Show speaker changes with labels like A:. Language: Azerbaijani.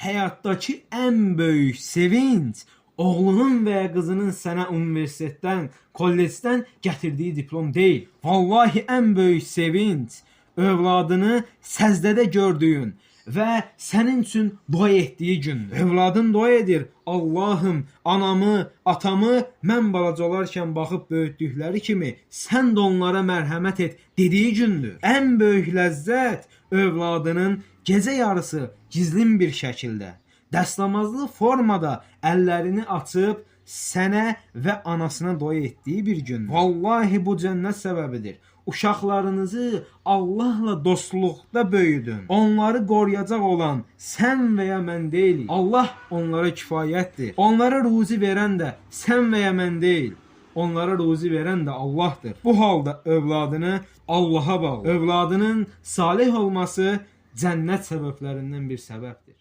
A: həyatdakı ən böyük sevinç oğlunun və ya qızının sənə universitetdən, kollecdən gətirdiyi diplom deyil. Vallahi ən böyük sevinç övladını səzdədə gördüyün və sənin üçün dua etdiyi gündür. Övladın dua edir: Allahım, anamı, atamı mən balaca olarkən baxıb böyütdükləri kimi sən də onlara mərhəmət et dediyi gündür. Ən böyük ləzzət övladının gecə yarısı gizlin bir şəkildə, dəstəmazlı formada əllərini açıb sənə və anasına dua etdiyi bir gün. Vallahi bu cənnət səbəbidir. Uşaqlarınızı Allahla dostluqda böyüdün. Onları qoruyacaq olan sən və ya mən deyilik. Allah onlara kifayətdir. Onlara ruzi verən də sən və ya mən deyil. Onlara ruzi verən də Allahdır. Bu halda övladını Allaha bağlı. Övladının salih olması cənnət səbəblərindən bir səbəbdir.